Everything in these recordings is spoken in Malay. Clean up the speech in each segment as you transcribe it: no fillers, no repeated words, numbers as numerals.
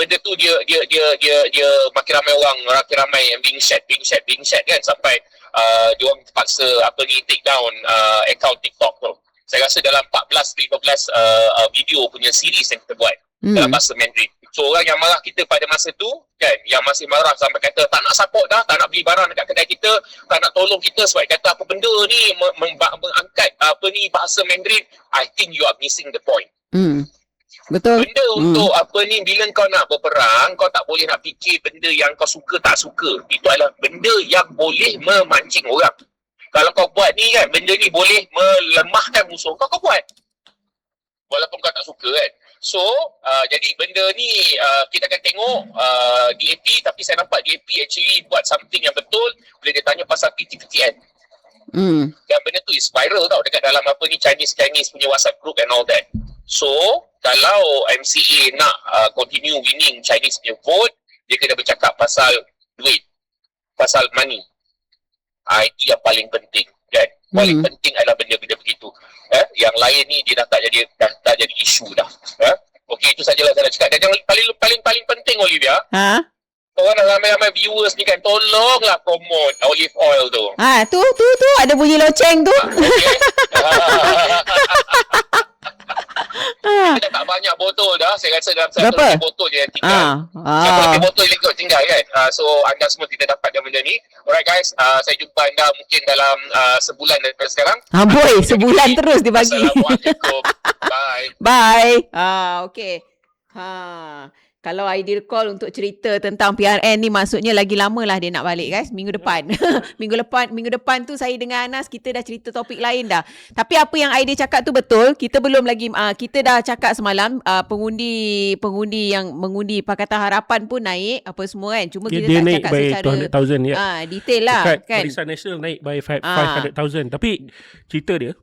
benda tu dia makin ramai orang, makin ramai yang being shared kan, sampai dia orang terpaksa take down account TikTok tu. Saya rasa dalam 14-15 video punya series yang kita buat dalam bahasa Mandarin. So orang yang marah kita pada masa tu kan, yang masih marah sampai kata tak nak support dah, tak nak beli barang dekat kedai kita, tak nak tolong kita sebab kata apa benda ni mengangkat bahasa Mandarin, I think you are missing the point. Betul. Benda untuk bila kau nak berperang, kau tak boleh nak fikir benda yang kau suka tak suka. Itu adalah benda yang boleh memancing orang. Kalau kau buat ni kan, benda ni boleh melemahkan musuh kau buat. Walaupun kau tak suka kan. So, jadi benda ni kita akan tengok DAP, tapi saya nampak DAP actually buat something yang betul bila dia tanya pasal PTPTN. Dan benda tu is viral tau dekat dalam Chinese punya WhatsApp group and all that. So, kalau MCA nak continue winning Chinese punya vote, dia kena bercakap pasal duit, pasal money. Itu yang paling penting kan. Paling penting adalah benda-benda begitu. Yang lain ni dia dah tak jadi isu dah. Okey, itu sajalah saya nak cakap. Dan yang paling penting Olivia, orang ramai-ramai viewers ni kan, tolonglah promote olive oil tu. Tu ada bunyi loceng tu. Kita tak banyak botol dah. Saya rasa dalam 100 botol je yang tinggal. 100 botol je tinggal kan. So anda semua tidak dapat yang benda ni. Alright guys, saya jumpa anda mungkin dalam sebulan daripada sekarang. Boy, sebulan terus dia bagi. Assalamualaikum. Bye. Okay. Kalau Aidil call untuk cerita tentang PRN ni, maksudnya lagi lama lah dia nak balik guys. Minggu depan. Minggu depan tu saya dengan Anas, kita dah cerita topik lain dah. Tapi apa yang Aidil cakap tu betul. Kita belum lagi, kita dah cakap semalam, pengundi yang mengundi Pakatan Harapan pun naik apa semua kan. Cuma kita tak cakap secara 200,000 detail lah. Dekat kan. Barisan Nasional naik by 500,000. Tapi cerita dia,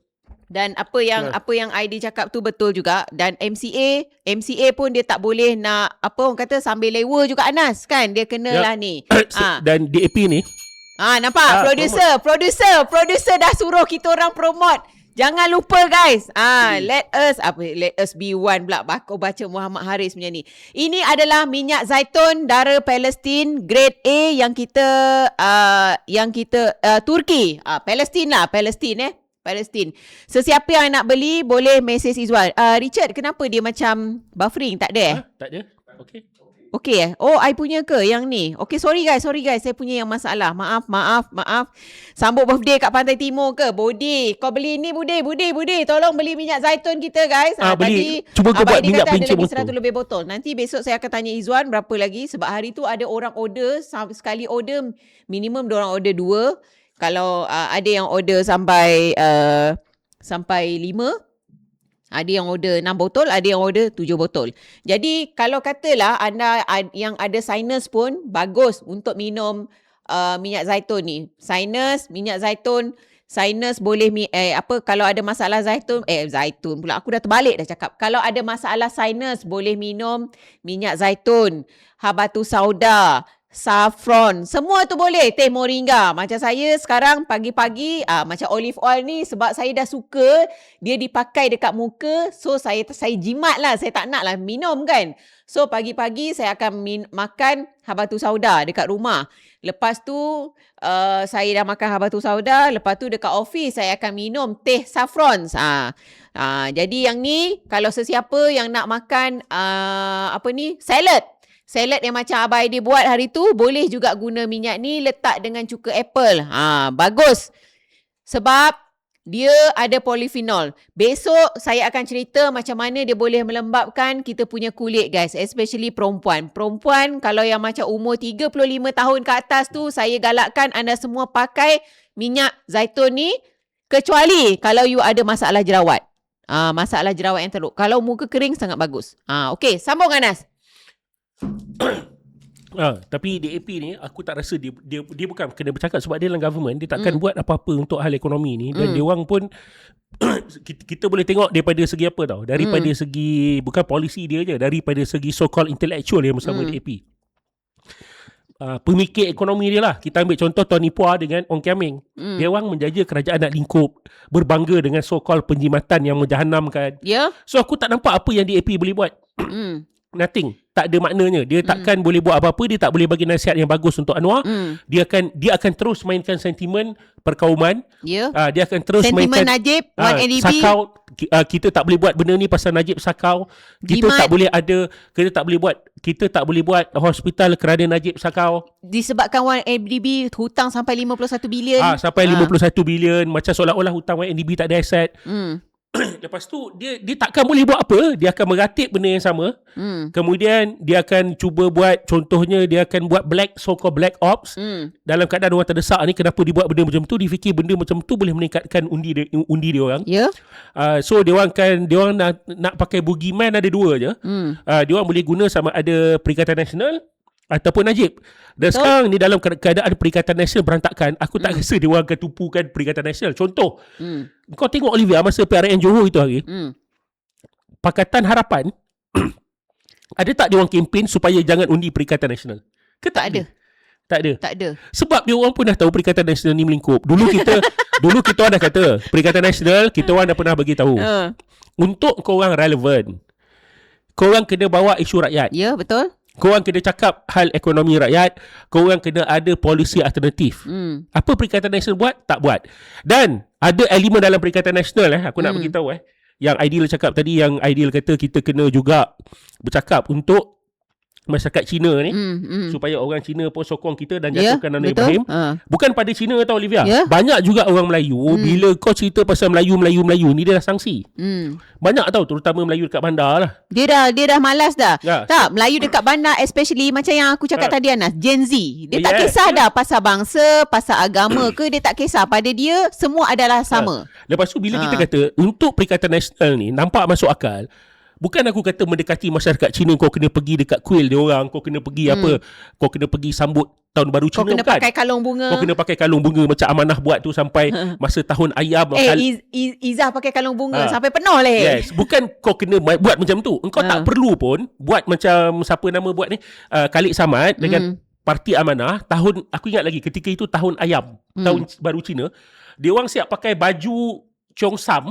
dan apa yang Aidil cakap tu betul juga. Dan MCA pun dia tak boleh nak orang kata sambil lewa juga Anas kan. Dia kenalah ni. Dan DAP ni nampak producer dah suruh kita orang promote. Jangan lupa guys. Let us be one pula. Aku baca Muhammad Haris punya ni. Ini adalah minyak zaitun dara Palestin grade A yang kita Turki. Palestin. Sesiapa yang nak beli boleh message Izwan. Richard, kenapa dia macam buffering? Tak ada Tak ada. Okey I punya ke yang ni? Okey, sorry guys. Saya punya yang masalah. Maaf. Sambut birthday kat Pantai Timur ke? Budi, kau beli ni Budi. Tolong beli minyak zaitun kita guys. Beli. Cuba kau buat minyak pincir botol. Ada lagi 100 lebih botol. Nanti besok saya akan tanya Izwan berapa lagi. Sebab hari tu ada orang order. Sekali order minimum diorang order 2. Kalau ada yang order sampai 5, ada yang order 6 botol, ada yang order 7 botol. Jadi kalau katalah anda yang ada sinus pun bagus untuk minum minyak zaitun ni. Minyak zaitun, sinus boleh kalau ada masalah zaitun pula aku dah terbalik dah cakap. Kalau ada masalah sinus boleh minum minyak zaitun, habatus sauda, saffron, semua tu boleh. Teh moringa. Macam saya sekarang pagi-pagi macam olive oil ni, sebab saya dah suka dia dipakai dekat muka, so saya jimat lah. Saya tak nak lah minum kan. So pagi-pagi saya akan makan habatus sauda dekat rumah. Lepas tu saya dah makan habatus sauda. Lepas tu dekat office saya akan minum teh saffron. Jadi yang ni kalau sesiapa yang nak makan salad yang macam Abang Aidil buat hari tu, boleh juga guna minyak ni, letak dengan cuka apple. Bagus. Sebab dia ada polyphenol. Besok saya akan cerita macam mana dia boleh melembabkan kita punya kulit guys. Especially perempuan. Perempuan kalau yang macam umur 35 tahun ke atas tu, saya galakkan anda semua pakai minyak zaitun ni. Kecuali kalau you ada masalah jerawat. Masalah jerawat yang teruk. Kalau muka kering sangat bagus. Okey, sambung Anas. Tapi DAP ni aku tak rasa dia bukan kena bercakap sebab dia dalam government. Dia takkan buat apa-apa untuk hal ekonomi ni. Dan dia orang pun kita boleh tengok daripada segi apa tau. Daripada segi bukan polisi dia je, daripada segi so-called intellectual yang bersama DAP. Pemikir ekonomi dia lah. Kita ambil contoh Tony Phua dengan Ong Kiam Meng. Dia orang menjaja kerajaan nak lingkup, berbangga dengan so-called penjimatan yang menjahanamkan. So aku tak nampak apa yang DAP boleh buat. Nothing. tak ada maknanya. Dia takkan boleh buat apa-apa, dia tak boleh bagi nasihat yang bagus untuk Anwar. Dia akan terus mainkan sentimen perkauman. Ya. Dia akan terus Sentimen mainkan Najib, 1MDB. sakau. Kita tak boleh buat benda ni pasal Najib sakau. Kita Jimat. kita tak boleh buat hospital kerana Najib sakau. Disebabkan 1MDB hutang sampai 51 bilion. Sampai 51 bilion, macam seolah-olah hutang YNDB tak ada aset. Lepas tu dia takkan boleh buat apa. Dia akan meratip benda yang sama. Kemudian dia akan cuba buat, contohnya dia akan buat so-called black ops. Dalam keadaan orang terdesak ni, kenapa dibuat benda macam tu? Dia fikir benda macam tu boleh meningkatkan undi dia orang. Ya. So dia orang nak pakai boogeyman, ada dua je. Dia orang boleh guna sama ada Perikatan Nasional ataupun Najib. Dan sekarang ni dalam keadaan Perikatan Nasional berantakan, aku tak rasa dia orang akan tumpukan Perikatan Nasional. Contoh, kau tengok Olivia masa PRN Johor itu hari, Pakatan Harapan ada tak dia orang kempen supaya jangan undi Perikatan Nasional? Ke tak ada? Tak ada. Tak ada. Sebab dia orang pun dah tahu Perikatan Nasional ni melingkup. Dulu kita orang dah kata Perikatan Nasional, kita orang dah pernah bagi tahu. Untuk korang relevan, korang kena bawa isu rakyat. Ya, betul. Korang kena cakap hal ekonomi rakyat. Korang kena ada polisi alternatif. Apa Perikatan Nasional buat? Tak buat. Dan ada elemen dalam Perikatan Nasional aku nak beritahu yang Aidil cakap tadi, yang Aidil kata kita kena juga bercakap untuk masyarakat Cina ni, supaya orang Cina pun sokong kita dan jatuhkan Nana Ibrahim. Bukan pada Cina tau Olivia. Banyak juga orang Melayu, bila kau cerita pasal Melayu ni, dia dah sangsi. Banyak tau, terutama Melayu dekat bandar lah. Dia dah malas dah. Ya. Tak, Melayu dekat bandar, especially macam yang aku cakap tadi Anas, Gen Z. Dia tak kisah dah pasal bangsa, pasal agama ke, dia tak kisah. Pada dia semua adalah sama. Lepas tu bila kita kata untuk Perikatan Nasional ni nampak masuk akal, bukan aku kata mendekati masyarakat Cina, kau kena pergi dekat kuil dia orang, kau kena pergi kau kena pergi sambut tahun baru Cina. Kau kena pakai kalung bunga. Kau kena pakai kalung bunga macam Amanah buat tu sampai masa tahun ayam. Izzah pakai kalung bunga sampai penuh leh. Yes, bukan kau kena buat macam tu. Engkau tak perlu pun buat macam siapa nama buat ni, Khalid Samad dengan Parti Amanah. Aku ingat lagi ketika itu tahun ayam, tahun baru Cina. Dia orang siap pakai baju Cheongsam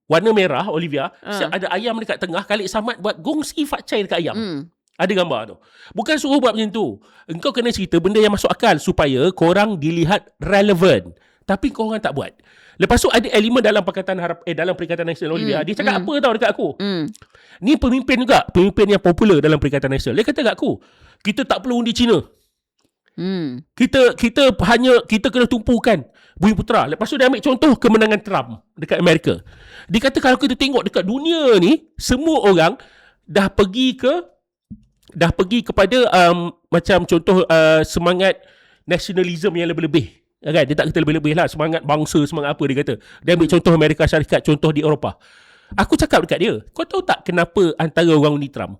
warna merah, Olivia. Siap ada ayam dekat tengah. Khalid Samad buat gongsi fatcai dekat ayam. Ada gambar tu. Bukan suruh buat macam tu. Engkau kena cerita benda yang masuk akal supaya korang dilihat relevan. Tapi korang tak buat. Lepas tu ada elemen dalam dalam Perikatan Nasional, Olivia. Dia cakap apa tau dekat aku? Ni pemimpin juga. Pemimpin yang popular dalam Perikatan Nasional. Dia kata dekat aku, kita tak perlu undi Cina. Kita kena tumpukan Bumi Putera. Lepas tu dia ambil contoh kemenangan Trump dekat Amerika. Dia kata kalau kita tengok dekat dunia ni, semua orang dah pergi kepada macam contoh semangat nasionalisme yang lebih-lebih. Kan? Dia tak kata lebih-lebih lah, semangat bangsa, semangat apa dia kata. Dia ambil contoh Amerika Syarikat, contoh di Eropah. Aku cakap dekat dia, kau tahu tak kenapa antara orang undi Trump?